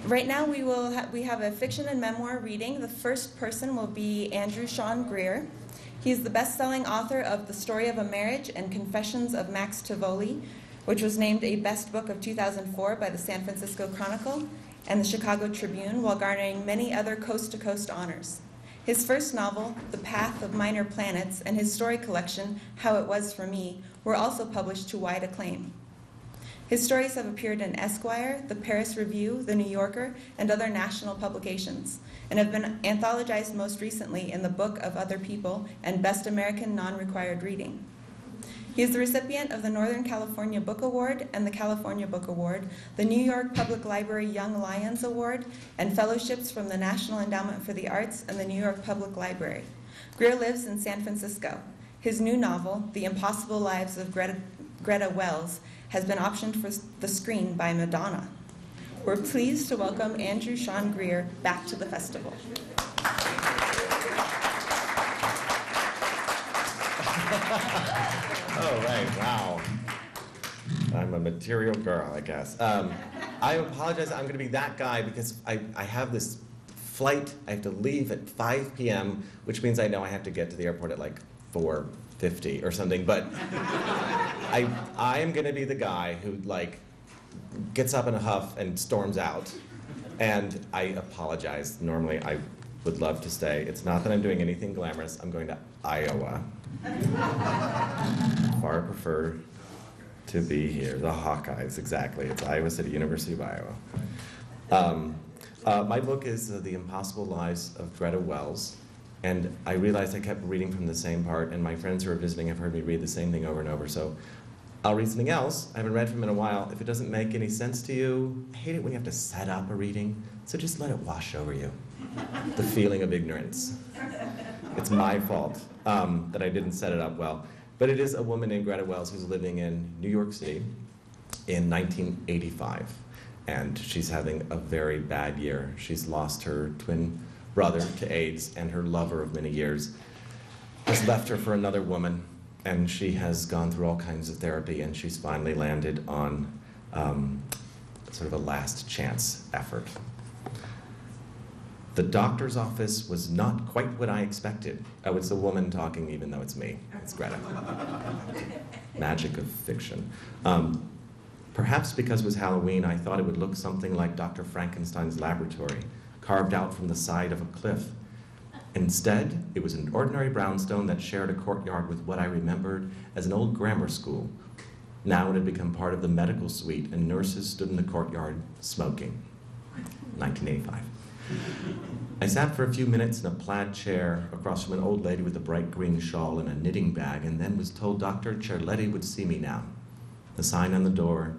Right now we have a fiction and memoir reading. The first person will be Andrew Sean Greer. He's the best-selling author of The Story of a Marriage and Confessions of Max Tivoli, which was named a Best Book of 2004 by the San Francisco Chronicle and the Chicago Tribune, while garnering many other coast-to-coast honors. His first novel, The Path of Minor Planets, and his story collection, How It Was for Me, were also published to wide acclaim. His stories have appeared in Esquire, the Paris Review, the New Yorker, and other national publications, and have been anthologized most recently in the Book of Other People and Best American Non-Required Reading. He is the recipient of the Northern California Book Award and the California Book Award, the New York Public Library Young Lions Award, and fellowships from the National Endowment for the Arts and the New York Public Library. Greer lives in San Francisco. His new novel, The Impossible Lives of Greta Wells, has been optioned for the screen by Madonna. We're pleased to welcome Andrew Sean Greer back to the festival. Oh, right, wow. I'm a material girl, I guess. I apologize, I'm gonna be that guy because I have this flight, I have to leave at 5 p.m., which means I know I have to get to the airport at like 4:50 or something, but I am gonna be the guy who like gets up in a huff and storms out. And I apologize. Normally I would love to stay. It's not that I'm doing anything glamorous. I'm going to Iowa. Far prefer to be here. The Hawkeyes, exactly. It's Iowa City, University of Iowa. My book is The Impossible Lives of Greta Wells. And I realized I kept reading from the same part, and my friends who are visiting have heard me read the same thing over and over. So I'll read something else I haven't read from in a while. If it doesn't make any sense to you, I hate it when you have to set up a reading, so just let it wash over you. The feeling of ignorance. It's my fault that I didn't set it up well. But it is a woman named Greta Wells who's living in New York City in 1985. And she's having a very bad year. She's lost her twin brother to AIDS, and her lover of many years has left her for another woman, and she has gone through all kinds of therapy, and she's finally landed on sort of a last chance effort. The doctor's office was not quite what I expected. Oh, it's a woman talking even though it's me. It's Greta. Magic of fiction. Perhaps because it was Halloween, I thought it would look something like Dr. Frankenstein's laboratory, carved out from the side of a cliff. Instead, it was an ordinary brownstone that shared a courtyard with what I remembered as an old grammar school. Now it had become part of the medical suite, and nurses stood in the courtyard smoking. 1985. I sat for a few minutes in a plaid chair across from an old lady with a bright green shawl and a knitting bag, and then was told Dr. Cerletti would see me now. The sign on the door,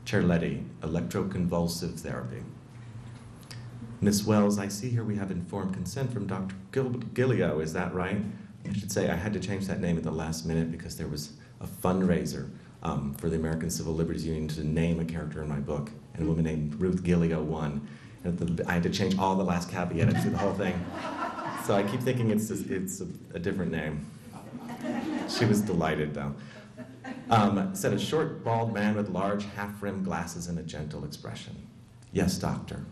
Cerletti, electroconvulsive therapy. Miss Wells, I see here we have informed consent from Dr. Gilio, is that right? I should say I had to change that name at the last minute because there was a fundraiser for the American Civil Liberties Union to name a character in my book, and a woman named Ruth Gilio won. And I had to change all the last caveat through the whole thing. So I keep thinking it's a different name. She was delighted, though. Said a short, bald man with large, half-rimmed glasses and a gentle expression. Yes, doctor.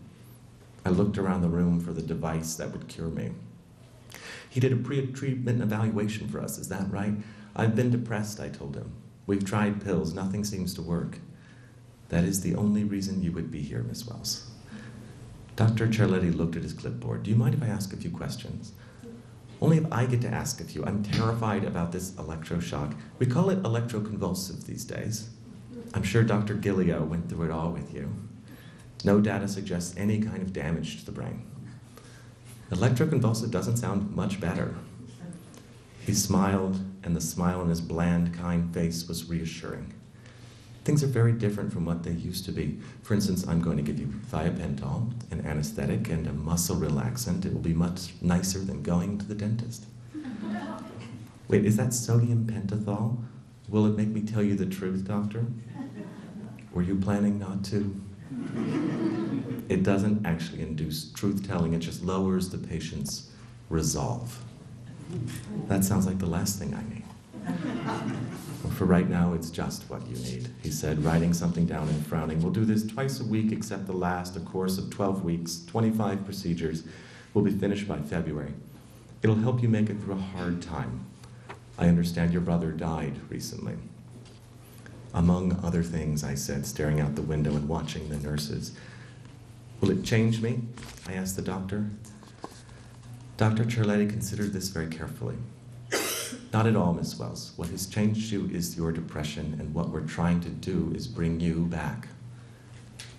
I looked around the room for the device that would cure me. He did a pre-treatment evaluation for us, is that right? I've been depressed, I told him. We've tried pills, nothing seems to work. That is the only reason you would be here, Miss Wells. Dr. Cerletti looked at his clipboard. Do you mind if I ask a few questions? Only if I get to ask a few. I'm terrified about this electroshock. We call it electroconvulsive these days. I'm sure Dr. Gilio went through it all with you. No data suggests any kind of damage to the brain. Electroconvulsive doesn't sound much better. He smiled, and the smile on his bland, kind face was reassuring. things are very different from what they used to be. For instance, I'm going to give you thiopentol, an anesthetic, and a muscle relaxant. It will be much nicer than going to the dentist. Wait, is that sodium pentothal? Will it make me tell you the truth, doctor? Were you planning not to? It doesn't actually induce truth-telling, it just lowers the patient's resolve. That sounds like the last thing I need. Well, for right now, it's just what you need. He said, writing something down and frowning. We'll do this twice a week, except the last, a course of 12 weeks, 25 procedures. Will be finished by February. It'll help you make it through a hard time. I understand your brother died recently. Among other things, I said, staring out the window and watching the nurses. Will it change me? I asked the doctor. Dr. Cerletti considered this very carefully. Not at all, Miss Wells. What has changed you is your depression, and what we're trying to do is bring you back.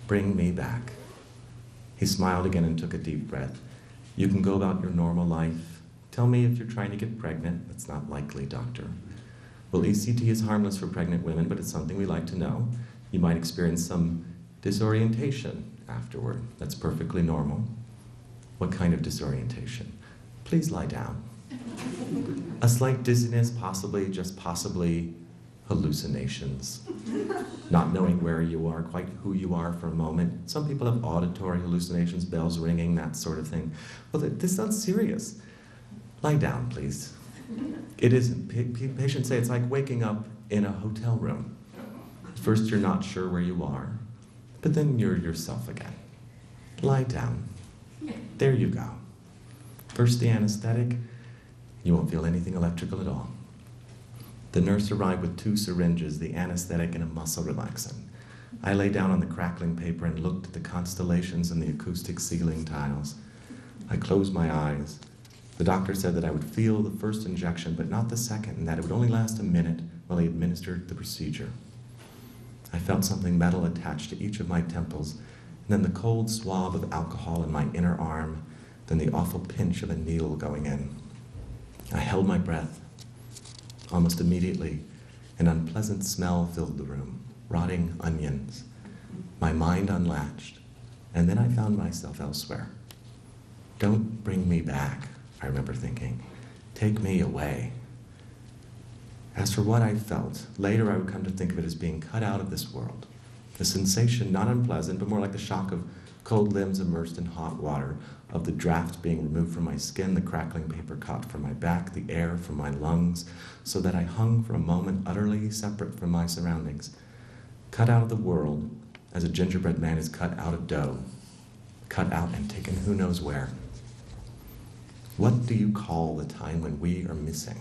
Bring me back. He smiled again and took a deep breath. You can go about your normal life. Tell me if you're trying to get pregnant. That's not likely, doctor. Well, ECT is harmless for pregnant women, but it's something we like to know. You might experience some disorientation afterward. That's perfectly normal. What kind of disorientation? Please lie down. A slight dizziness, possibly hallucinations. Not knowing where you are, quite who you are for a moment. Some people have auditory hallucinations, bells ringing, that sort of thing. Well, this sounds serious. Lie down, please. It isn't. Patients say it's like waking up in a hotel room. First, you're not sure where you are, but then you're yourself again. Lie down. There you go. First, the anesthetic. You won't feel anything electrical at all. The nurse arrived with 2 syringes, the anesthetic and a muscle relaxant. I lay down on the crackling paper and looked at the constellations and the acoustic ceiling tiles. I closed my eyes. The doctor said that I would feel the first injection, but not the second, and that it would only last a minute while he administered the procedure. I felt something metal attached to each of my temples, and then the cold swab of alcohol in my inner arm, then the awful pinch of a needle going in. I held my breath. Almost immediately, an unpleasant smell filled the room, rotting onions. My mind unlatched, and then I found myself elsewhere. Don't bring me back, I remember thinking. Take me away. As for what I felt, later I would come to think of it as being cut out of this world. The sensation, not unpleasant, but more like the shock of cold limbs immersed in hot water, of the draft being removed from my skin, the crackling paper caught from my back, the air from my lungs, so that I hung for a moment utterly separate from my surroundings, cut out of the world as a gingerbread man is cut out of dough, cut out and taken who knows where. What do you call the time when we are missing?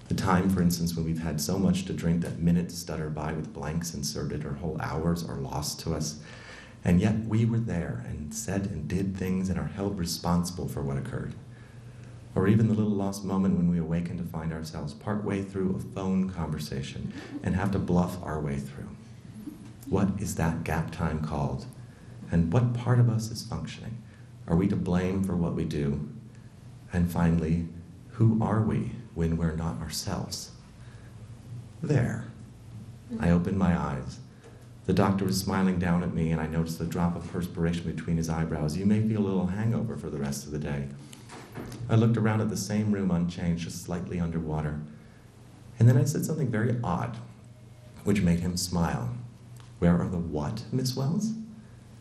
The time, for instance, when we've had so much to drink that minutes stutter by with blanks inserted or whole hours are lost to us, and yet we were there and said and did things and are held responsible for what occurred. Or even the little lost moment when we awaken to find ourselves partway through a phone conversation and have to bluff our way through. What is that gap time called? And what part of us is functioning? Are we to blame for what we do? And finally, who are we when we're not ourselves? There. I opened my eyes. The doctor was smiling down at me, and I noticed the drop of perspiration between his eyebrows. You may feel a little hangover for the rest of the day. I looked around at the same room unchanged, just slightly underwater. And then I said something very odd, which made him smile. Where are the what, Miss Wells?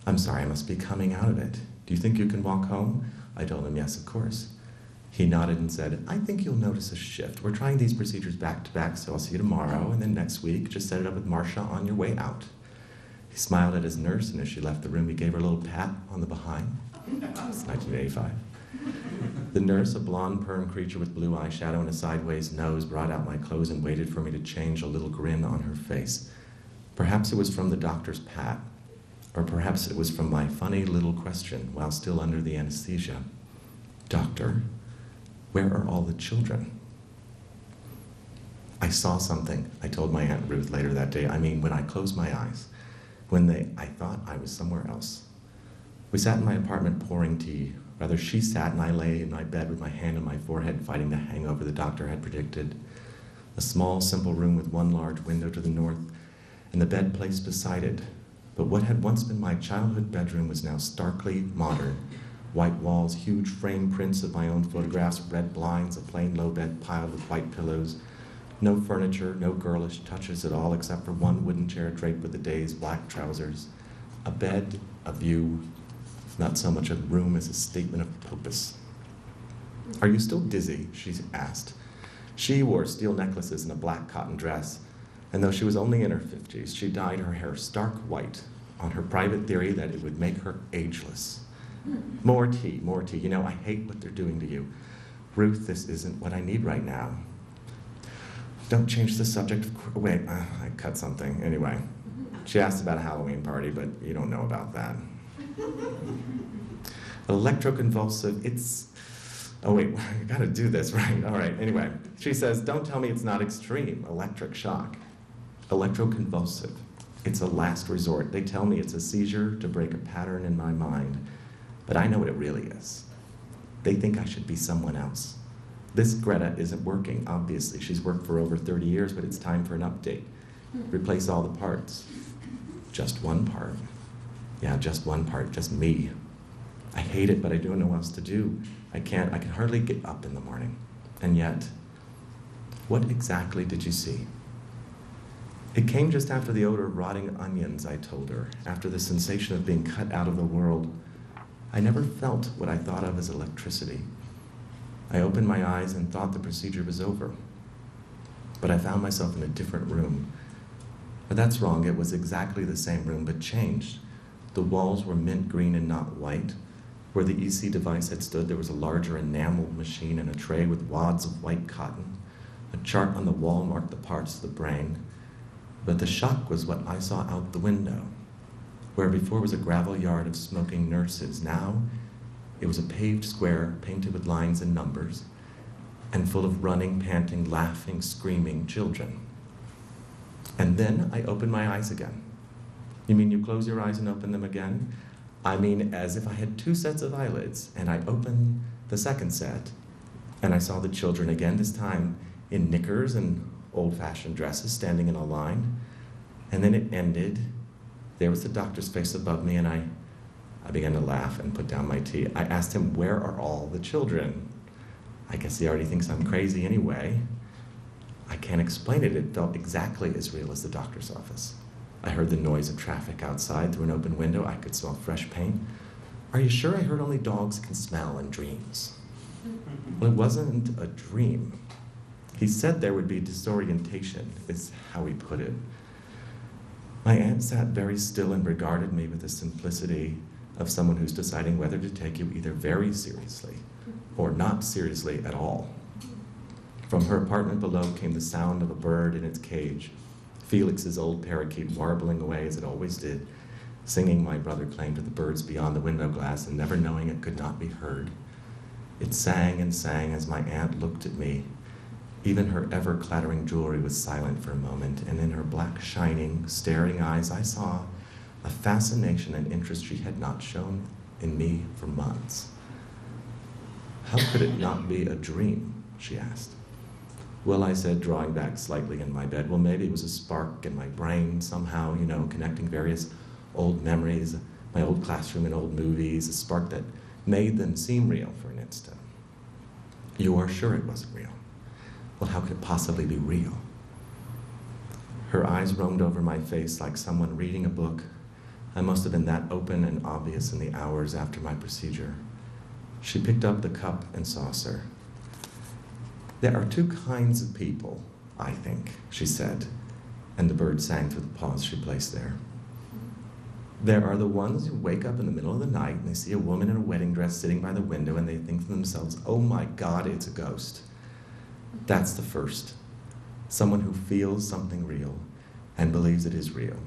I'm sorry, I must be coming out of it. Do you think you can walk home? I told him, yes, of course. He nodded and said, I think you'll notice a shift. We're trying these procedures back to back, so I'll see you tomorrow, and then next week, just set it up with Marcia on your way out. He smiled at his nurse, and as she left the room, he gave her a little pat on the behind. It's 1985. The nurse, a blonde perm creature with blue eyeshadow and a sideways nose, brought out my clothes and waited for me to change, a little grin on her face. Perhaps it was from the doctor's pat, or perhaps it was from my funny little question while still under the anesthesia. Doctor, where are all the children? I saw something, I told my Aunt Ruth later that day. I mean, when I closed my eyes. I thought I was somewhere else. We sat in my apartment pouring tea. Rather, she sat and I lay in my bed with my hand on my forehead, fighting the hangover the doctor had predicted. A small, simple room with one large window to the north and the bed placed beside it. But what had once been my childhood bedroom was now starkly modern. White walls, huge frame prints of my own photographs, red blinds, a plain low bed piled with white pillows. No furniture, no girlish touches at all, except for one wooden chair draped with the day's black trousers. A bed, a view, not so much a room as a statement of purpose. "Are you still dizzy?" she asked. She wore steel necklaces and a black cotton dress, and though she was only in her 50s, she dyed her hair stark white on her private theory that it would make her ageless. More tea, more tea. You know, I hate what they're doing to you. Ruth, this isn't what I need right now. Don't change the subject. Wait, I cut something. Anyway, she asked about a Halloween party, but you don't know about that. Electroconvulsive, it's... Oh wait, I gotta do this, right? All right, anyway. She says, don't tell me it's not extreme. Electric shock. Electroconvulsive. It's a last resort. They tell me it's a seizure to break a pattern in my mind. But I know what it really is. They think I should be someone else. This Greta isn't working, obviously. She's worked for over 30 years, but it's time for an update. Replace all the parts. Just one part. Yeah, just one part, just me. I hate it, but I don't know what else to do. I can hardly get up in the morning. And yet, what exactly did you see? It came just after the odor of rotting onions, I told her, after the sensation of being cut out of the world. I never felt what I thought of as electricity. I opened my eyes and thought the procedure was over. But I found myself in a different room. But that's wrong, it was exactly the same room, but changed. The walls were mint green and not white. Where the EC device had stood, there was a larger enamel machine and a tray with wads of white cotton. A chart on the wall marked the parts of the brain. But the shock was what I saw out the window. Where before was a gravel yard of smoking nurses, now it was a paved square painted with lines and numbers, and full of running, panting, laughing, screaming children. And then I opened my eyes again. You mean you close your eyes and open them again? I mean as if I had two sets of eyelids, and I opened the second set, and I saw the children again, this time in knickers and old-fashioned dresses, standing in a line. And then it ended. There was the doctor's face above me, and I began to laugh and put down my tea. I asked him, where are all the children? I guess he already thinks I'm crazy anyway. I can't explain it. It felt exactly as real as the doctor's office. I heard the noise of traffic outside through an open window. I could smell fresh paint. Are you sure? I heard only dogs can smell in dreams. Well, it wasn't a dream. He said there would be disorientation, is how he put it. My aunt sat very still and regarded me with the simplicity of someone who's deciding whether to take you either very seriously or not seriously at all. From her apartment below came the sound of a bird in its cage, Felix's old parakeet warbling away as it always did, singing, my brother claimed, to the birds beyond the window glass and never knowing it could not be heard. It sang and sang as my aunt looked at me. Even her ever-clattering jewelry was silent for a moment, and in her black, shining, staring eyes, I saw a fascination and interest she had not shown in me for months. How could it not be a dream? She asked. Well, I said, drawing back slightly in my bed, well, maybe it was a spark in my brain somehow, connecting various old memories, my old classroom and old movies, a spark that made them seem real for an instant. You are sure it wasn't real? Well, how could it possibly be real? Her eyes roamed over my face like someone reading a book. I must have been that open and obvious in the hours after my procedure. She picked up the cup and saucer. There are two kinds of people, I think, she said, and the bird sang through the pause she placed there. There are the ones who wake up in the middle of the night and they see a woman in a wedding dress sitting by the window and they think to themselves, oh my God, it's a ghost. That's the first. Someone who feels something real and believes it is real.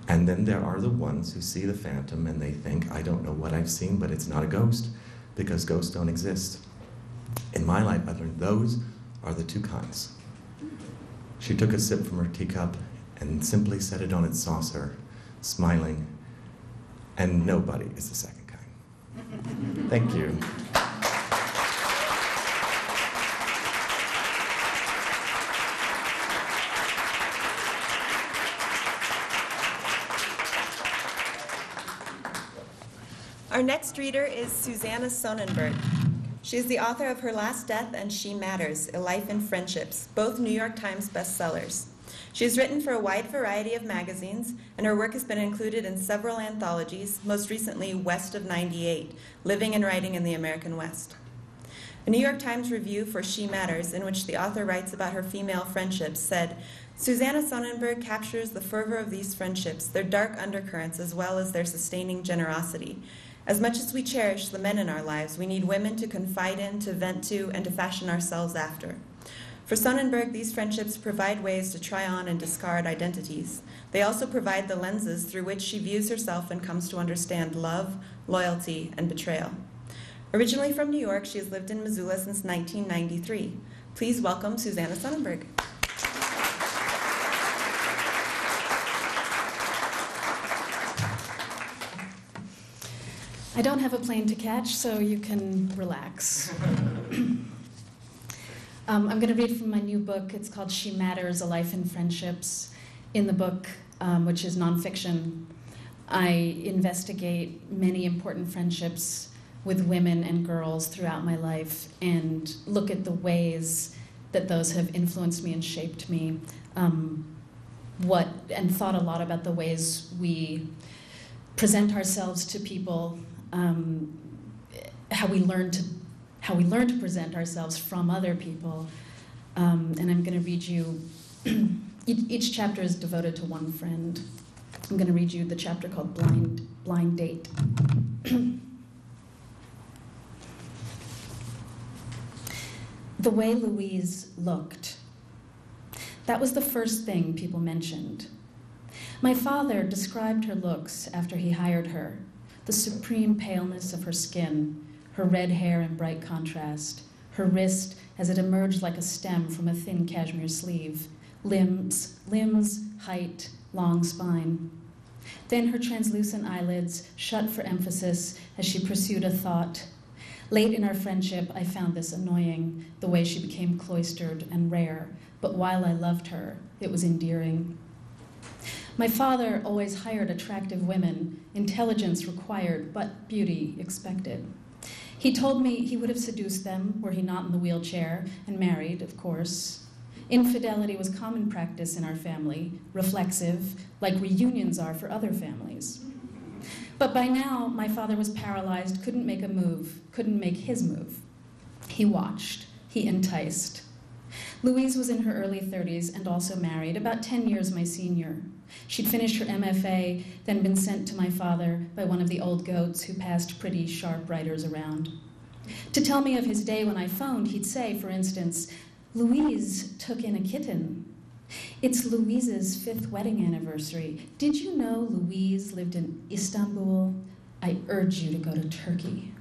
And then there are the ones who see the phantom and they think, I don't know what I've seen, but it's not a ghost, because ghosts don't exist. In my life, I've learned those are the two kinds. She took a sip from her teacup and simply set it on its saucer, smiling, and nobody is the second kind. Thank you. Our next reader is Susanna Sonnenberg. She is the author of Her Last Death and She Matters, A Life in Friendships, both New York Times bestsellers. She has written for a wide variety of magazines, and her work has been included in several anthologies, most recently West of 98, Living and Writing in the American West. A New York Times review for She Matters, in which the author writes about her female friendships, said, Susanna Sonnenberg captures the fervor of these friendships, their dark undercurrents, as well as their sustaining generosity. As much as we cherish the men in our lives, we need women to confide in, to vent to, and to fashion ourselves after. For Sonnenberg, these friendships provide ways to try on and discard identities. They also provide the lenses through which she views herself and comes to understand love, loyalty, and betrayal. Originally from New York, she has lived in Missoula since 1993. Please welcome Susanna Sonnenberg. I don't have a plane to catch, so you can relax. I'm going to read from my new book. It's called She Matters, A Life in Friendships. In the book, which is nonfiction, I investigate many important friendships with women and girls throughout my life and look at the ways that those have influenced me and shaped me, and thought a lot about the ways we present ourselves to people, how we learn to present ourselves from other people. And I'm going to read you, each chapter is devoted to one friend. I'm going to read you the chapter called Blind Date. The way Louise looked. That was the first thing people mentioned. My father described her looks after he hired her. The supreme paleness of her skin, her red hair in bright contrast, her wrist as it emerged like a stem from a thin cashmere sleeve, limbs, height, long spine. Then her translucent eyelids shut for emphasis as she pursued a thought. Late in our friendship, I found this annoying, the way she became cloistered and rare, but while I loved her, it was endearing. My father always hired attractive women, intelligence required, but beauty expected. He told me he would have seduced them were he not in the wheelchair, and married, of course. Infidelity was common practice in our family, reflexive, like reunions are for other families. But by now, my father was paralyzed, couldn't make a move, couldn't make his move. He watched, he enticed. Louise was in her early 30s and also married, about 10 years my senior. She'd finished her MFA, then been sent to my father by one of the old goats who passed pretty sharp writers around. To tell me of his day when I phoned, he'd say, for instance, Louise took in a kitten. It's Louise's 5th wedding anniversary. Did you know Louise lived in Istanbul? I urge you to go to Turkey.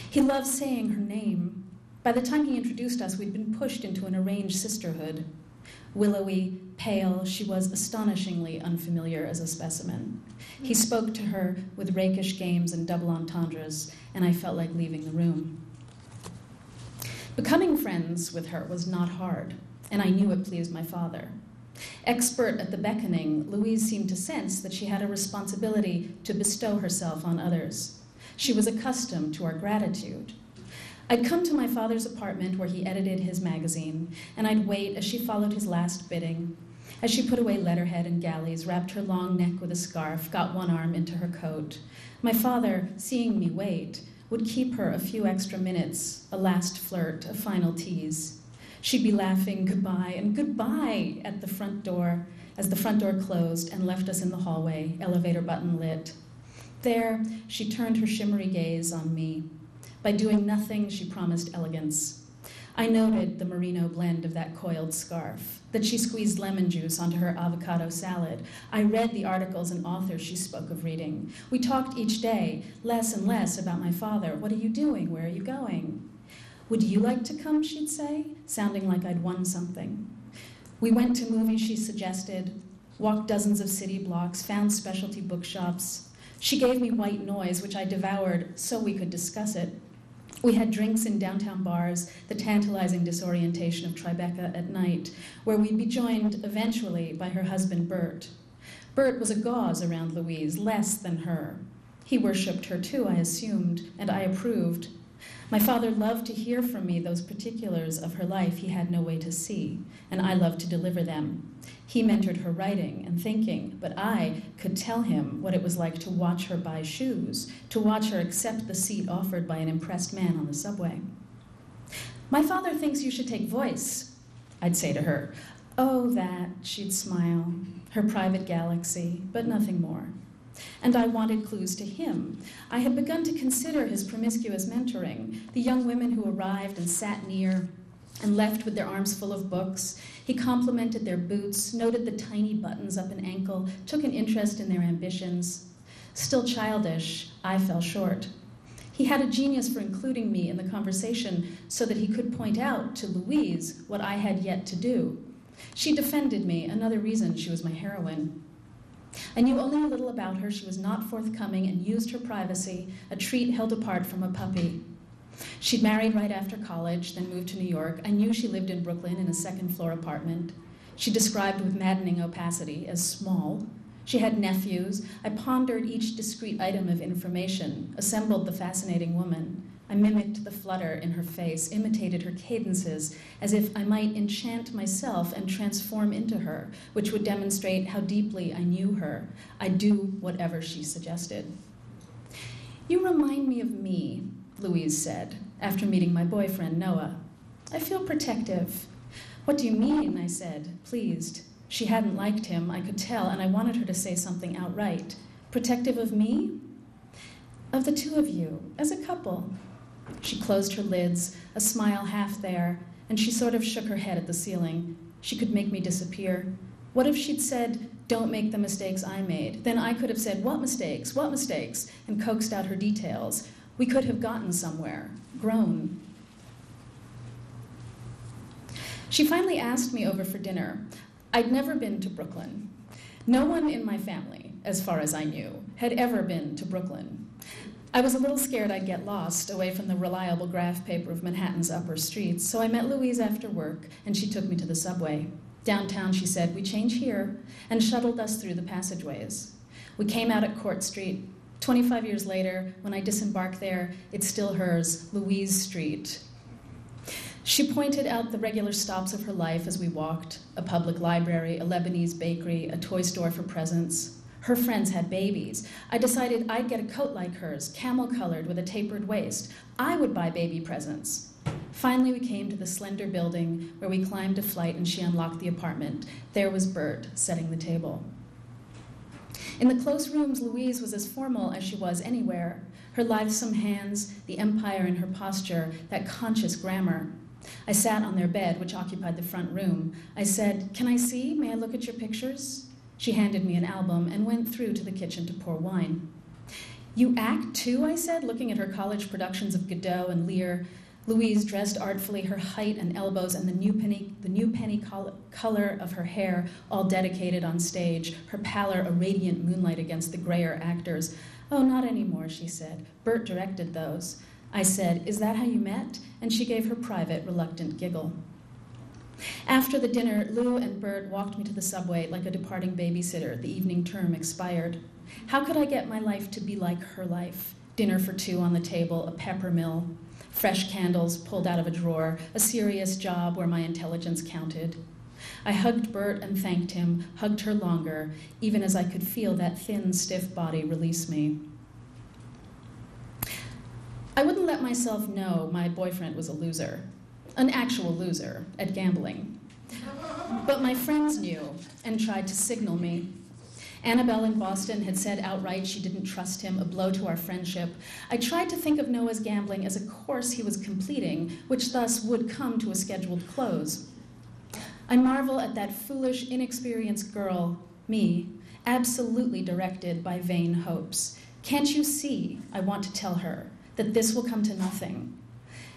He loved saying her name. By the time he introduced us, we'd been pushed into an arranged sisterhood. Willowy, pale, she was astonishingly unfamiliar as a specimen. He spoke to her with rakish games and double entendres, and I felt like leaving the room. Becoming friends with her was not hard, and I knew it pleased my father. Expert at the beckoning, Louise seemed to sense that she had a responsibility to bestow herself on others. She was accustomed to our gratitude. I'd come to my father's apartment where he edited his magazine, and I'd wait as she followed his last bidding. As she put away letterhead and galleys, wrapped her long neck with a scarf, got one arm into her coat. My father, seeing me wait, would keep her a few extra minutes, a last flirt, a final tease. She'd be laughing goodbye and goodbye at the front door as the front door closed and left us in the hallway, elevator button lit. There, she turned her shimmery gaze on me. By doing nothing, she promised elegance. I noted the merino blend of that coiled scarf, that she squeezed lemon juice onto her avocado salad. I read the articles and authors she spoke of reading. We talked each day, less and less about my father. What are you doing? Where are you going? Would you like to come, she'd say, sounding like I'd won something. We went to movies she suggested, walked dozens of city blocks, found specialty bookshops. She gave me white noise, which I devoured so we could discuss it. We had drinks in downtown bars, the tantalizing disorientation of Tribeca at night, where we'd be joined eventually by her husband, Bert. Bert was a gauze around Louise, less than her. He worshipped her too, I assumed, and I approved. My father loved to hear from me those particulars of her life he had no way to see, and I loved to deliver them. He mentored her writing and thinking, but I could tell him what it was like to watch her buy shoes, to watch her accept the seat offered by an impressed man on the subway. My father thinks you should take voice, I'd say to her. Oh, that, she'd smile, her private galaxy, but nothing more. And I wanted clues to him. I had begun to consider his promiscuous mentoring, the young women who arrived and sat near and left with their arms full of books. He complimented their boots, noted the tiny buttons up an ankle, took an interest in their ambitions. Still childish, I fell short. He had a genius for including me in the conversation so that he could point out to Louise what I had yet to do. She defended me, another reason she was my heroine. I knew only a little about her. She was not forthcoming and used her privacy, a treat held apart from a puppy. She'd married right after college, then moved to New York. I knew she lived in Brooklyn in a second-floor apartment. She described with maddening opacity as small. She had nephews. I pondered each discrete item of information, assembled the fascinating woman. I mimicked the flutter in her face, imitated her cadences, as if I might enchant myself and transform into her, which would demonstrate how deeply I knew her. I'd do whatever she suggested. You remind me of me, Louise said, after meeting my boyfriend, Noah. I feel protective. What do you mean? I said, pleased. She hadn't liked him, I could tell, and I wanted her to say something outright. Protective of me? Of the two of you, as a couple. She closed her lids, a smile half there, and she sort of shook her head at the ceiling. She could make me disappear. What if she'd said, don't make the mistakes I made? Then I could have said, what mistakes, and coaxed out her details. We could have gotten somewhere, grown. She finally asked me over for dinner. I'd never been to Brooklyn. No one in my family, as far as I knew, had ever been to Brooklyn. I was a little scared I'd get lost away from the reliable graph paper of Manhattan's upper streets, so I met Louise after work, and she took me to the subway. Downtown, she said, we change here, and shuttled us through the passageways. We came out at Court Street. 25 years later, when I disembarked there, it's still hers, Louise Street. She pointed out the regular stops of her life as we walked, a public library, a Lebanese bakery, a toy store for presents. Her friends had babies. I decided I'd get a coat like hers, camel-colored with a tapered waist. I would buy baby presents. Finally, we came to the slender building where we climbed a flight and she unlocked the apartment. There was Bert, setting the table. In the close rooms, Louise was as formal as she was anywhere. Her lithesome hands, the empire in her posture, that conscious grammar. I sat on their bed, which occupied the front room. I said, can I see? May I look at your pictures? She handed me an album and went through to the kitchen to pour wine. You act too, I said, looking at her college productions of Godot and Lear. Louise dressed artfully, her height and elbows and the new penny color of her hair all dedicated on stage, her pallor a radiant moonlight against the grayer actors. Oh, not anymore, she said. Bert directed those. I said, is that how you met? And she gave her private, reluctant giggle. After the dinner, Lou and Bert walked me to the subway like a departing babysitter. The evening term expired. How could I get my life to be like her life? Dinner for two on the table, a pepper mill, fresh candles pulled out of a drawer, a serious job where my intelligence counted. I hugged Bert and thanked him, hugged her longer, even as I could feel that thin, stiff body release me. I wouldn't let myself know my boyfriend was a loser, an actual loser at gambling. But my friends knew and tried to signal me. Annabelle in Boston had said outright she didn't trust him, a blow to our friendship. I tried to think of Noah's gambling as a course he was completing, which thus would come to a scheduled close. I marvel at that foolish, inexperienced girl, me, absolutely directed by vain hopes. Can't you see, I want to tell her, that this will come to nothing?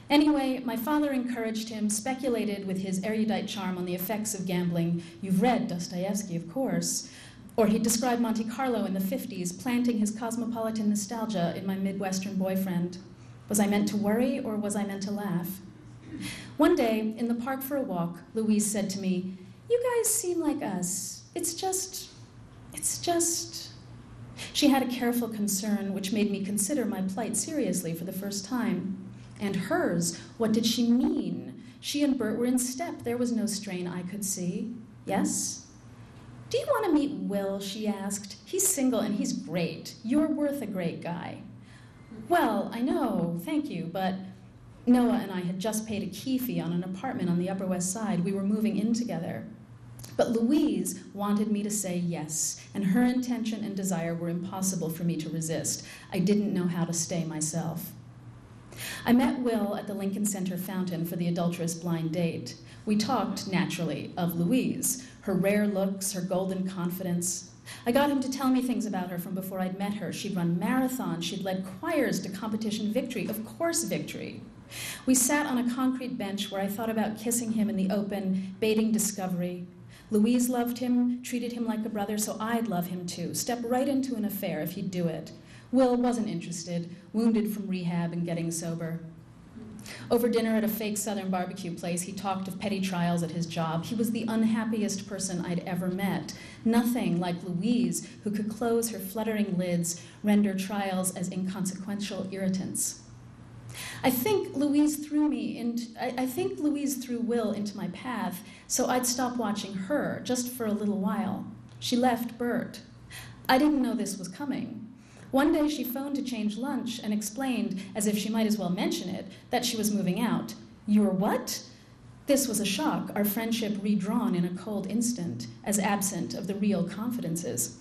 Anyway, my father encouraged him, speculated with his erudite charm on the effects of gambling. You've read Dostoevsky, of course. Or he described Monte Carlo in the 50s, planting his cosmopolitan nostalgia in my Midwestern boyfriend. Was I meant to worry, or was I meant to laugh? One day, in the park for a walk, Louise said to me, you guys seem like us. It's just... She had a careful concern which made me consider my plight seriously for the first time. And hers, what did she mean? She and Bert were in step. There was no strain I could see. Yes? Do you want to meet Will, she asked. He's single and he's great. You're worth a great guy. Well, I know, thank you, but Noah and I had just paid a key fee on an apartment on the Upper West Side. We were moving in together. But Louise wanted me to say yes, and her intention and desire were impossible for me to resist. I didn't know how to stay myself. I met Will at the Lincoln Center fountain for the adulterous blind date. We talked, naturally, of Louise, her rare looks, her golden confidence. I got him to tell me things about her from before I'd met her. She'd run marathons, she'd led choirs to competition victory, of course victory. We sat on a concrete bench where I thought about kissing him in the open, baiting discovery. Louise loved him, treated him like a brother, so I'd love him too. Step right into an affair if he'd do it. Will wasn't interested, wounded from rehab and getting sober. Over dinner at a fake Southern barbecue place, he talked of petty trials at his job. He was the unhappiest person I'd ever met. Nothing like Louise, who could close her fluttering lids, render trials as inconsequential irritants. I think Louise threw Will into my path, so I'd stop watching her just for a little while. She left Bert. I didn't know this was coming. One day she phoned to change lunch and explained, as if she might as well mention it, that she was moving out. You're what? This was a shock, our friendship redrawn in a cold instant, as absent of the real confidences.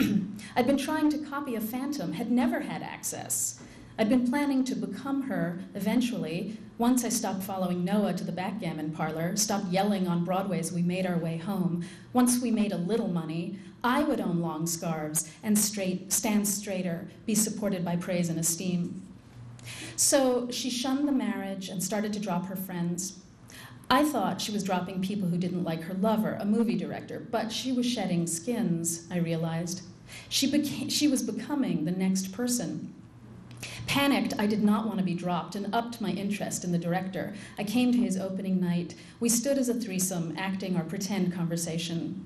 I'd been trying to copy a phantom, had never had access. I'd been planning to become her eventually, once I stopped following Noah to the backgammon parlor, stopped yelling on Broadway as we made our way home. Once we made a little money, I would own long scarves and stand straighter, be supported by praise and esteem. So she shunned the marriage and started to drop her friends. I thought she was dropping people who didn't like her lover, a movie director, but she was shedding skins, I realized. She was becoming the next person. Panicked, I did not want to be dropped and upped my interest in the director. I came to his opening night. We stood as a threesome, acting our pretend conversation.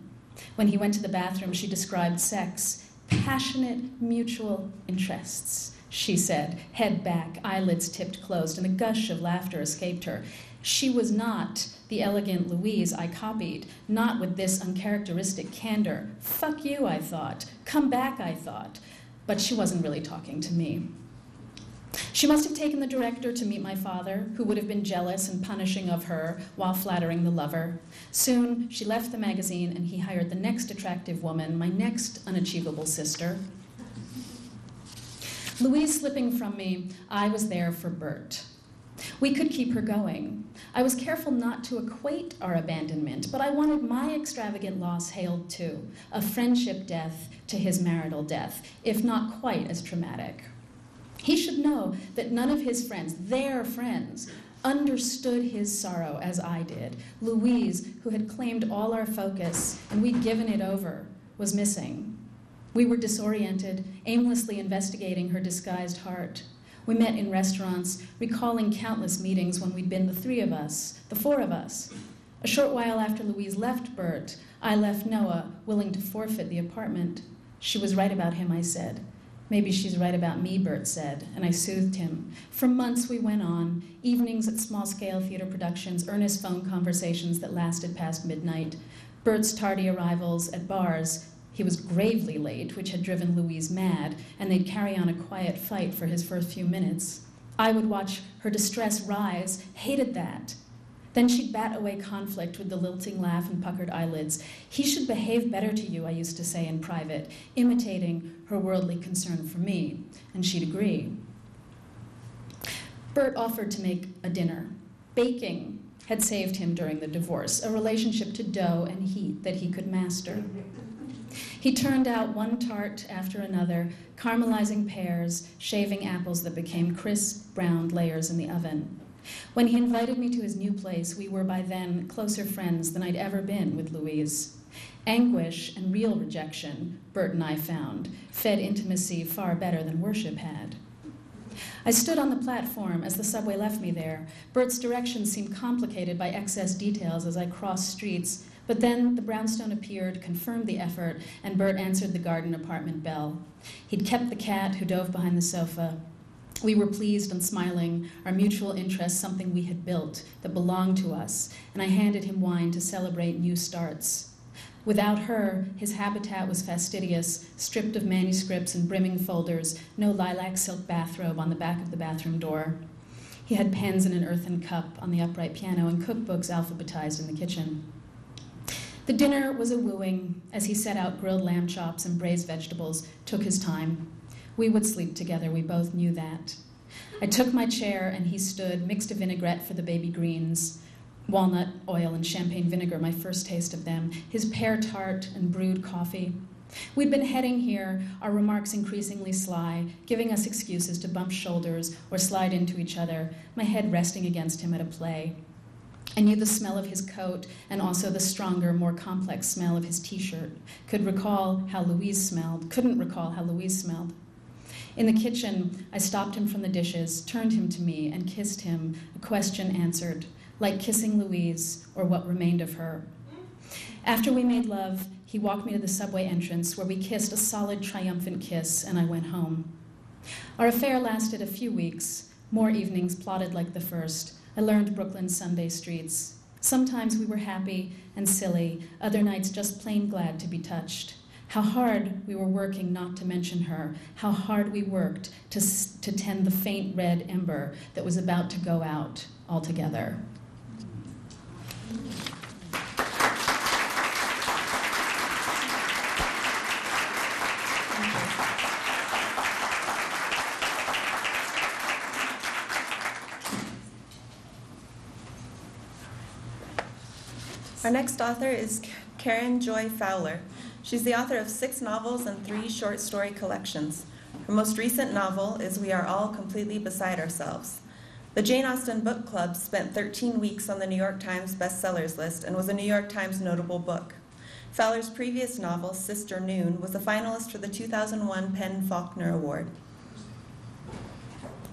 When he went to the bathroom, she described sex. Passionate mutual interests, she said, head back, eyelids tipped closed, and a gush of laughter escaped her. She was not the elegant Louise I copied, not with this uncharacteristic candor. Fuck you, I thought. Come back, I thought. But she wasn't really talking to me. She must have taken the director to meet my father, who would have been jealous and punishing of her while flattering the lover. Soon, she left the magazine and he hired the next attractive woman, my next unachievable sister. Louise slipping from me, I was there for Bert. We could keep her going. I was careful not to equate our abandonment, but I wanted my extravagant loss hailed too, a friendship death to his marital death, if not quite as traumatic. He should know that none of his friends, their friends, understood his sorrow as I did. Louise, who had claimed all our focus and we'd given it over, was missing. We were disoriented, aimlessly investigating her disguised heart. We met in restaurants, recalling countless meetings when we'd been the three of us, the four of us. A short while after Louise left Bert, I left Noah, willing to forfeit the apartment. She was right about him, I said. Maybe she's right about me, Bert said, and I soothed him. For months we went on, evenings at small-scale theater productions, earnest phone conversations that lasted past midnight, Bert's tardy arrivals at bars. He was gravely late, which had driven Louise mad, and they'd carry on a quiet fight for his first few minutes. I would watch her distress rise, hated that. Then she'd bat away conflict with the lilting laugh and puckered eyelids. He should behave better to you, I used to say in private, imitating her worldly concern for me, and she'd agree. Bert offered to make a dinner. Baking had saved him during the divorce, a relationship to dough and heat that he could master. He turned out one tart after another, caramelizing pears, shaving apples that became crisp, browned layers in the oven. When he invited me to his new place, we were by then closer friends than I'd ever been with Louise. Anguish and real rejection, Bert and I found, fed intimacy far better than worship had. I stood on the platform as the subway left me there. Bert's directions seemed complicated by excess details as I crossed streets. But then the brownstone appeared, confirmed the effort, and Bert answered the garden apartment bell. He'd kept the cat, who dove behind the sofa. We were pleased and smiling, our mutual interest something we had built that belonged to us, and I handed him wine to celebrate new starts. Without her, his habitat was fastidious, stripped of manuscripts and brimming folders, no lilac silk bathrobe on the back of the bathroom door. He had pens in an earthen cup on the upright piano and cookbooks alphabetized in the kitchen. The dinner was a wooing as he set out grilled lamb chops and braised vegetables, took his time. We would sleep together, we both knew that. I took my chair and he stood, mixed a vinaigrette for the baby greens, walnut oil and champagne vinegar, my first taste of them, his pear tart and brewed coffee. We'd been heading here, our remarks increasingly sly, giving us excuses to bump shoulders or slide into each other, my head resting against him at a play. I knew the smell of his coat and also the stronger, more complex smell of his t-shirt, couldn't recall how Louise smelled. In the kitchen, I stopped him from the dishes, turned him to me, and kissed him, a question answered, like kissing Louise, or what remained of her. After we made love, he walked me to the subway entrance, where we kissed a solid, triumphant kiss, and I went home. Our affair lasted a few weeks, more evenings plotted like the first. I learned Brooklyn's Sunday streets. Sometimes we were happy and silly, other nights just plain glad to be touched. How hard we were working not to mention her, how hard we worked to tend the faint red ember that was about to go out altogether. Our next author is Karen Joy Fowler. She's the author of 6 novels and 3 short story collections. Her most recent novel is We Are All Completely Beside Ourselves. The Jane Austen Book Club spent 13 weeks on the New York Times bestsellers list and was a New York Times notable book. Fowler's previous novel, Sister Noon, was a finalist for the 2001 PEN/Faulkner Award.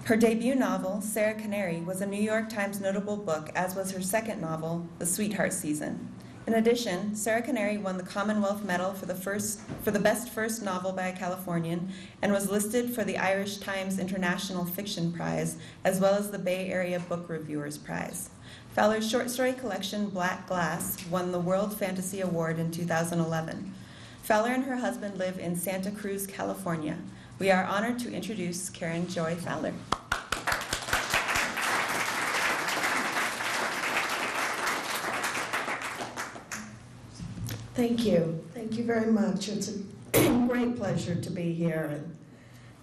Her debut novel, Sarah Canary, was a New York Times notable book, as was her second novel, The Sweetheart Season. In addition, Sarah Canary won the Commonwealth Medal for the best first novel by a Californian and was listed for the Irish Times International Fiction Prize, as well as the Bay Area Book Reviewers Prize. Fowler's short story collection, Black Glass, won the World Fantasy Award in 2011. Fowler and her husband live in Santa Cruz, California. We are honored to introduce Karen Joy Fowler. Thank you. Thank you very much. It's a great pleasure to be here, and I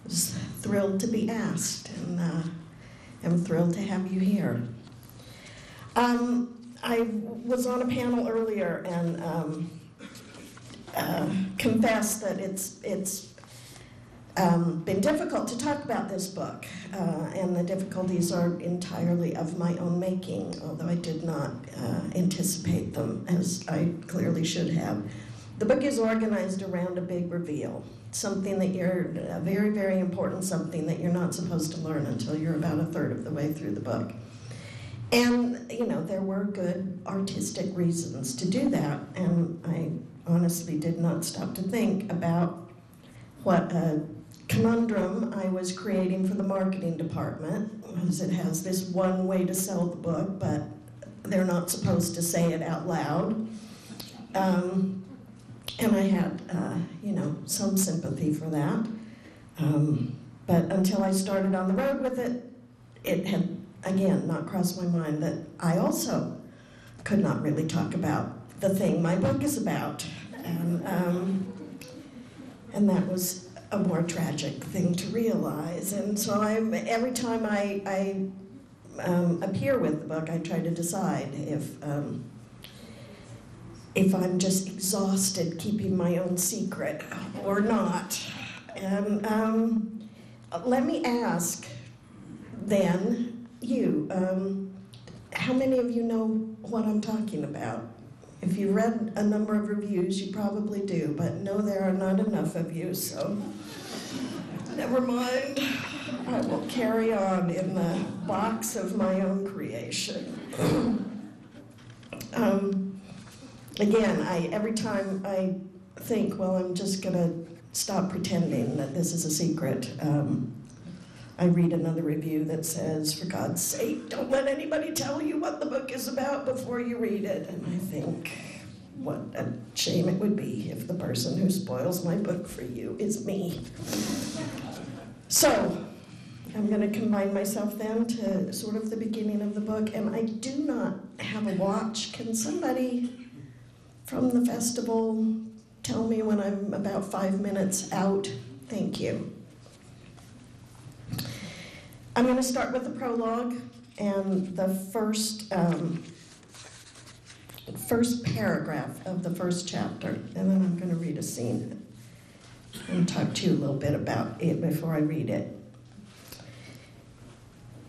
was thrilled to be asked, and I'm thrilled to have you here. I was on a panel earlier and confessed that it's been difficult to talk about this book, and the difficulties are entirely of my own making, although I did not anticipate them, as I clearly should have. The book is organized around a big reveal, something that a very, very important something that you're not supposed to learn until you're about a third of the way through the book. And, there were good artistic reasons to do that, and I honestly did not stop to think about what a conundrum I was creating for the marketing department, because it has this one way to sell the book, but they're not supposed to say it out loud. And I had, some sympathy for that. But until I started on the road with it, it had, again, not crossed my mind that I also could not really talk about the thing my book is about. And that was a more tragic thing to realize. And so every time I appear with the book, I try to decide if I'm just exhausted keeping my own secret or not. And let me ask then, you, how many of you know what I'm talking about? If you read a number of reviews, you probably do, but no, there are not enough of you, so never mind. I will carry on in the box of my own creation. again, every time I think, well, I'm just going to stop pretending that this is a secret, I read another review that says, for God's sake, don't let anybody tell you what the book is about before you read it. And I think, what a shame it would be if the person who spoils my book for you is me. So, I'm going to combine myself then to sort of the beginning of the book, and I do not have a watch. Can somebody from the festival tell me when I'm about 5 minutes out? Thank you. I'm going to start with the prologue and the first paragraph of the first chapter, and then I'm going to read a scene and talk to you a little bit about it before I read it.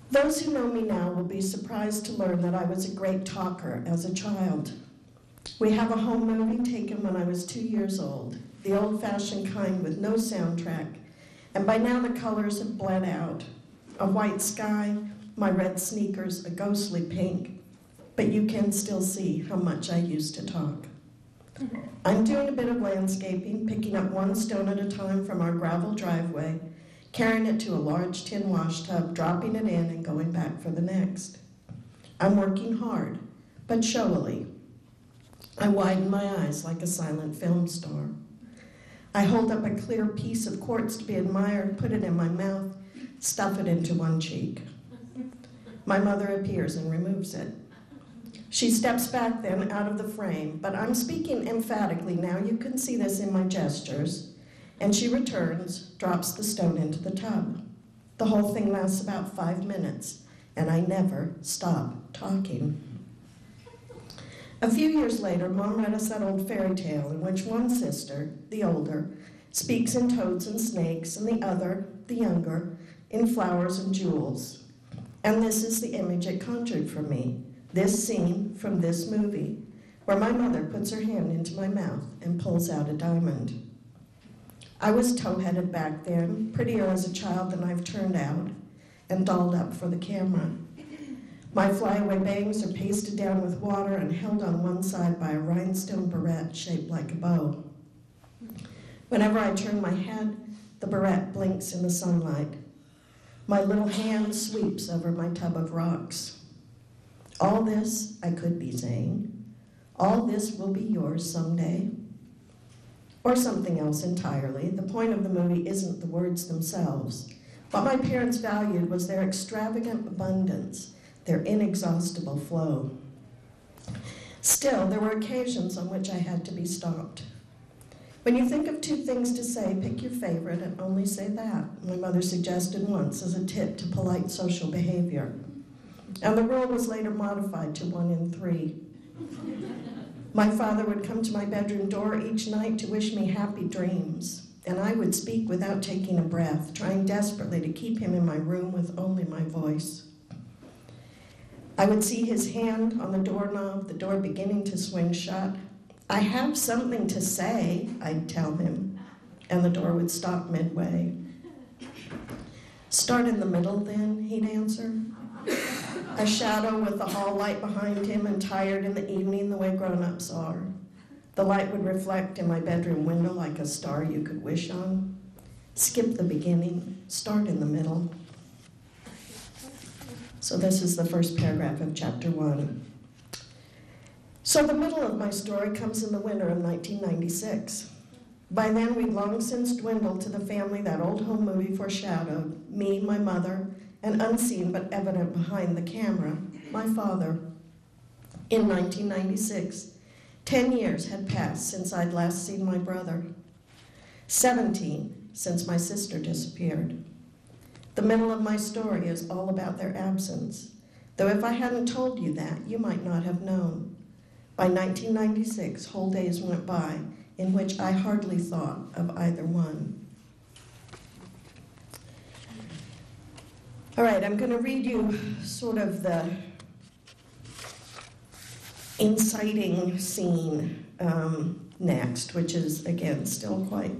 Those who know me now will be surprised to learn that I was a great talker as a child. We have a home movie taken when I was 2 years old, the old-fashioned kind with no soundtrack, and by now the colors have bled out. A white sky, my red sneakers, a ghostly pink, but you can still see how much I used to talk. I'm doing a bit of landscaping, picking up one stone at a time from our gravel driveway, carrying it to a large tin wash tub, dropping it in and going back for the next. I'm working hard, but showily. I widen my eyes like a silent film star. I hold up a clear piece of quartz to be admired, put it in my mouth, stuff it into one cheek. My mother appears and removes it. She steps back then out of the frame, but I'm speaking emphatically now. You can see this in my gestures. And she returns, drops the stone into the tub. The whole thing lasts about 5 minutes, and I never stop talking. A few years later, Mom read us that old fairy tale in which one sister, the older, speaks in toads and snakes, and the other, the younger, in flowers and jewels. And this is the image it conjured for me, this scene from this movie, where my mother puts her hand into my mouth and pulls out a diamond. I was tow-headed back then, prettier as a child than I've turned out, and dolled up for the camera. My flyaway bangs are pasted down with water and held on one side by a rhinestone barrette shaped like a bow. Whenever I turn my head, the barrette blinks in the sunlight. My little hand sweeps over my tub of rocks. All this, I could be saying, all this will be yours someday. Or something else entirely. The point of the movie isn't the words themselves. What my parents valued was their extravagant abundance, their inexhaustible flow. Still, there were occasions on which I had to be stopped. When you think of two things to say, pick your favorite and only say that, my mother suggested once as a tip to polite social behavior. And the rule was later modified to 1 in 3. My father would come to my bedroom door each night to wish me happy dreams, and I would speak without taking a breath, trying desperately to keep him in my room with only my voice. I would see his hand on the doorknob, the door beginning to swing shut. I have something to say, I'd tell him, and the door would stop midway. Start in the middle then, he'd answer. A shadow with the hall light behind him and tired in the evening the way grown-ups are. The light would reflect in my bedroom window like a star you could wish on. Skip the beginning, start in the middle. So this is the first paragraph of chapter 1. So the middle of my story comes in the winter of 1996. By then we'd long since dwindled to the family that old home movie foreshadowed, me, my mother, and unseen but evident behind the camera, my father. In 1996, 10 years had passed since I'd last seen my brother. 17 since my sister disappeared. The middle of my story is all about their absence, though if I hadn't told you that, you might not have known. By 1996, whole days went by in which I hardly thought of either one. All right, I'm going to read you sort of the inciting scene next, which is, again, still quite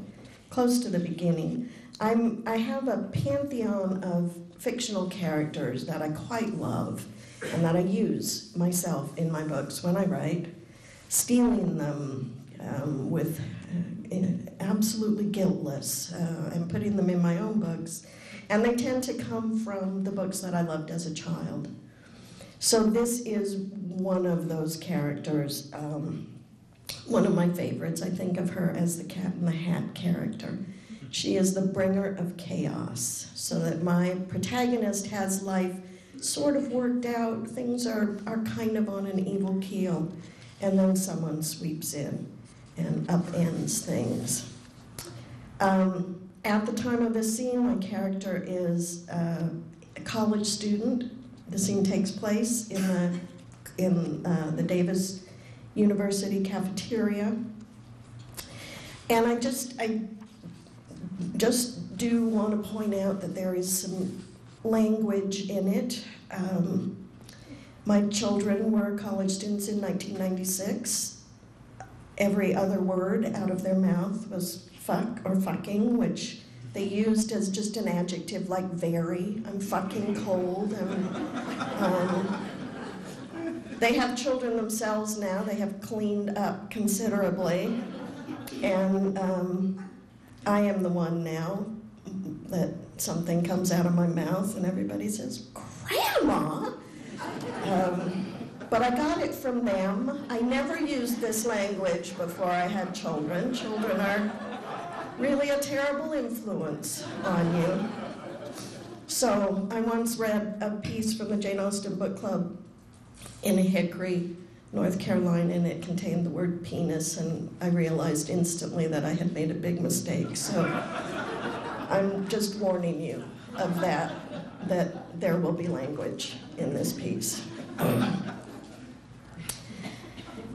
close to the beginning. I have a pantheon of fictional characters that I quite love and that I use myself in my books when I write. stealing them with absolutely guiltless and putting them in my own books. And they tend to come from the books that I loved as a child. So this is one of those characters, one of my favorites. I think of her as the Cat in the Hat character. She is the bringer of chaos, so that my protagonist has life sort of worked out, things are kind of on an even keel, and then someone sweeps in and upends things. At the time of this scene, my character is a college student. The scene takes place in the Davis University cafeteria. And I just do want to point out that there is some language in it. My children were college students in 1996. Every other word out of their mouth was fuck or fucking, which they used as just an adjective like very. I'm fucking cold. They have children themselves now. They have cleaned up considerably. And I am the one now that something comes out of my mouth and everybody says, Grandma! But I got it from them. I never used this language before I had children. Children are really a terrible influence on you. So I once read a piece from the Jane Austen Book Club in Hickory, North Carolina, and it contained the word penis, and I realized instantly that I had made a big mistake. So I'm just warning you of that there will be language in this piece.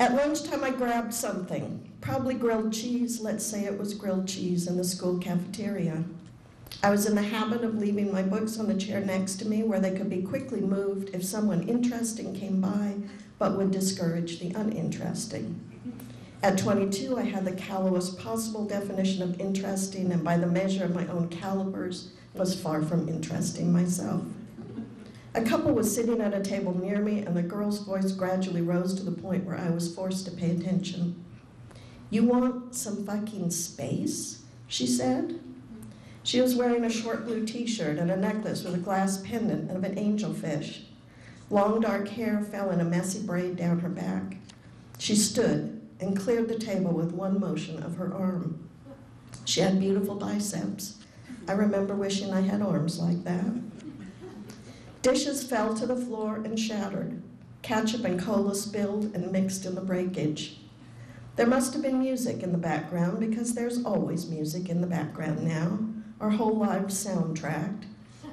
At lunchtime, I grabbed something, probably grilled cheese. Let's say it was grilled cheese in the school cafeteria. I was in the habit of leaving my books on the chair next to me where they could be quickly moved if someone interesting came by, but would discourage the uninteresting. At 22, I had the callowest possible definition of interesting, and by the measure of my own calibers, was far from interesting myself. A couple was sitting at a table near me, and the girl's voice gradually rose to the point where I was forced to pay attention. "You want some fucking space?" she said. She was wearing a short blue t-shirt and a necklace with a glass pendant of an angelfish. Long dark hair fell in a messy braid down her back. She stood and cleared the table with one motion of her arm. She had beautiful biceps. I remember wishing I had arms like that. Dishes fell to the floor and shattered. Ketchup and cola spilled and mixed in the breakage. There must have been music in the background because there's always music in the background now, our whole lives soundtracked,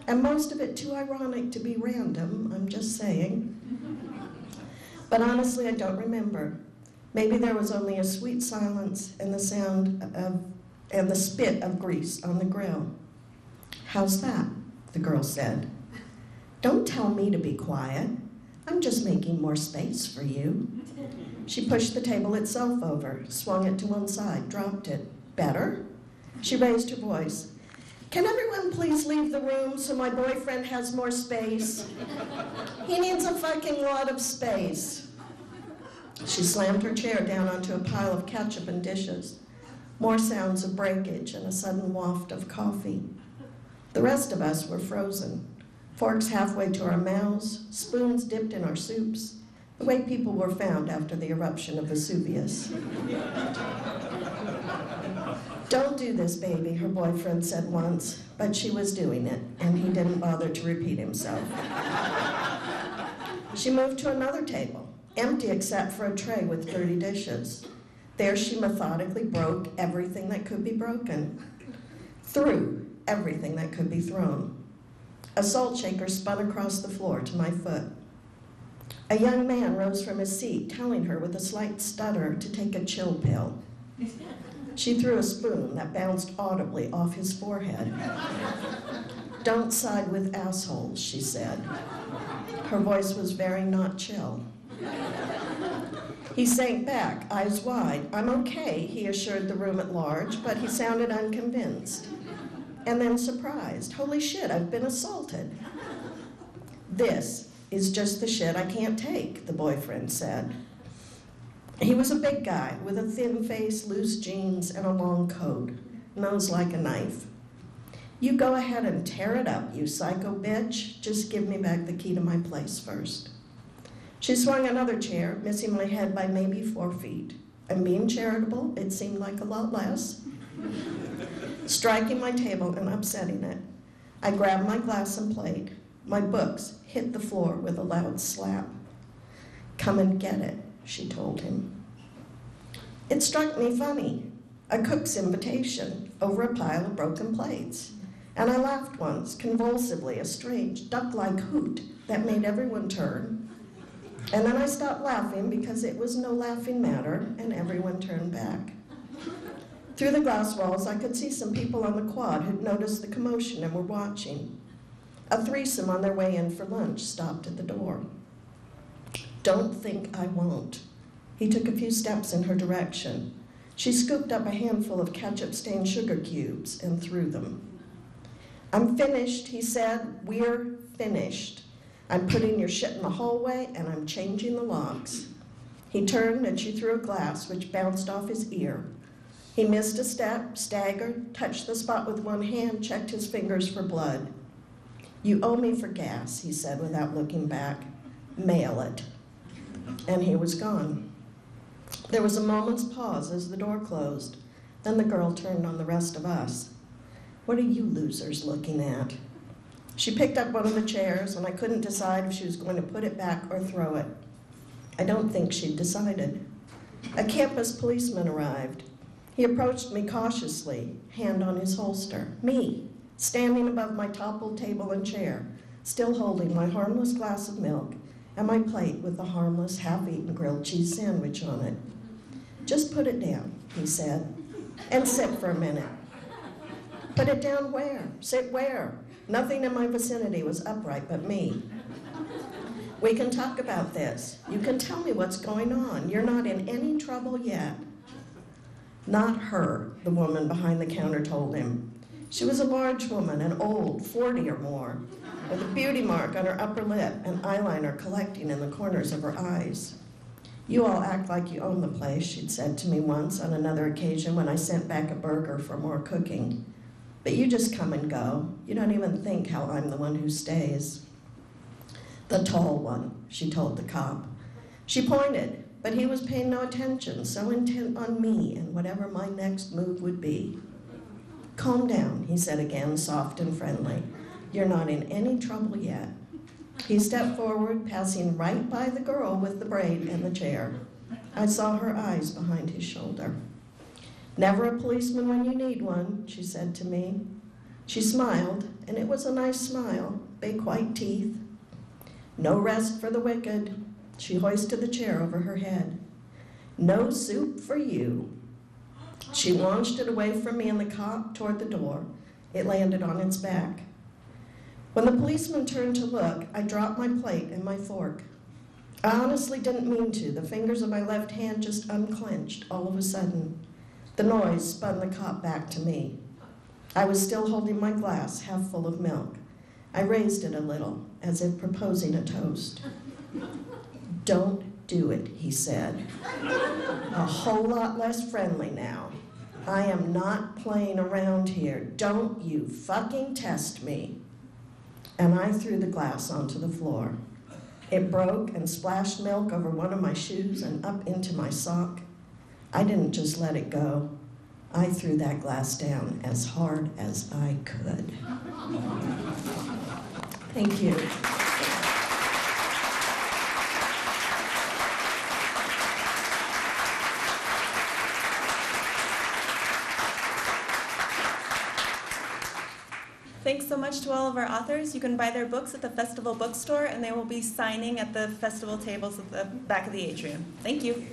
and most of it too ironic to be random, I'm just saying. But honestly, I don't remember. Maybe there was only a sweet silence and the sound of, and the spit of grease on the grill. "How's that?" the girl said. "Don't tell me to be quiet. I'm just making more space for you." She pushed the table itself over, swung it to one side, dropped it. "Better?" She raised her voice. "Can everyone please leave the room so my boyfriend has more space? He needs a fucking lot of space." She slammed her chair down onto a pile of ketchup and dishes. More sounds of breakage and a sudden waft of coffee. The rest of us were frozen. Forks halfway to our mouths, spoons dipped in our soups, the way people were found after the eruption of Vesuvius. "Don't do this, baby," her boyfriend said once, but she was doing it, and he didn't bother to repeat himself. She moved to another table, empty except for a tray with dirty dishes. There she methodically broke everything that could be broken, threw everything that could be thrown. A salt shaker spun across the floor to my foot. A young man rose from his seat, telling her with a slight stutter to take a chill pill. She threw a spoon that bounced audibly off his forehead. "Don't side with assholes," she said. Her voice was very not chill. He sank back, eyes wide. "I'm okay," he assured the room at large, but he sounded unconvinced. And then surprised. "Holy shit, I've been assaulted." "This is just the shit I can't take," the boyfriend said. He was a big guy with a thin face, loose jeans, and a long coat, nose like a knife. "You go ahead and tear it up, you psycho bitch. Just give me back the key to my place first." She swung another chair, missing my head by maybe 4 feet. And being charitable, it seemed like a lot less. Striking my table and upsetting it, I grabbed my glass and plate. My books hit the floor with a loud slap. "Come and get it," she told him. It struck me funny, a cook's invitation over a pile of broken plates. And I laughed once, convulsively, a strange, duck-like hoot that made everyone turn. And then I stopped laughing because it was no laughing matter, and everyone turned back. Through the glass walls, I could see some people on the quad who'd noticed the commotion and were watching. A threesome on their way in for lunch stopped at the door. "Don't think I won't." He took a few steps in her direction. She scooped up a handful of ketchup-stained sugar cubes and threw them. "I'm finished," he said. "We're finished. I'm putting your shit in the hallway, and I'm changing the locks." He turned, and she threw a glass, which bounced off his ear. He missed a step, staggered, touched the spot with one hand, checked his fingers for blood. "You owe me for gas," he said without looking back. "Mail it." And he was gone. There was a moment's pause as the door closed. Then the girl turned on the rest of us. "What are you losers looking at?" She picked up one of the chairs, and I couldn't decide if she was going to put it back or throw it. I don't think she'd decided. A campus policeman arrived. He approached me cautiously, hand on his holster. Me, standing above my toppled table and chair, still holding my harmless glass of milk and my plate with the harmless, half-eaten grilled cheese sandwich on it. "Just put it down," he said, "and sit for a minute." "Put it down where? Sit where?" Nothing in my vicinity was upright but me. "We can talk about this. You can tell me what's going on. You're not in any trouble yet." "Not her," the woman behind the counter told him. She was a large woman, and old, 40 or more, with a beauty mark on her upper lip and eyeliner collecting in the corners of her eyes. "You all act like you own the place," she'd said to me once on another occasion when I sent back a burger for more cooking. "But you just come and go. You don't even think how I'm the one who stays." "The tall one," she told the cop. She pointed, but he was paying no attention, so intent on me and whatever my next move would be. "Calm down," he said again, soft and friendly. "You're not in any trouble yet." He stepped forward, passing right by the girl with the braid and the chair. I saw her eyes behind his shoulder. "Never a policeman when you need one," she said to me. She smiled, and it was a nice smile, big white teeth. "No rest for the wicked." She hoisted the chair over her head. "No soup for you." She launched it away from me and the cop toward the door. It landed on its back. When the policeman turned to look, I dropped my plate and my fork. I honestly didn't mean to. The fingers of my left hand just unclenched all of a sudden. The noise spun the cop back to me. I was still holding my glass half full of milk. I raised it a little, as if proposing a toast. "Don't do it," he said. A whole lot less friendly now. "I am not playing around here. Don't you fucking test me." And I threw the glass onto the floor. It broke and splashed milk over one of my shoes and up into my sock. I didn't just let it go. I threw that glass down as hard as I could. Thank you. Thanks so much to all of our authors. You can buy their books at the Festival Bookstore, and they will be signing at the festival tables at the back of the atrium. Thank you.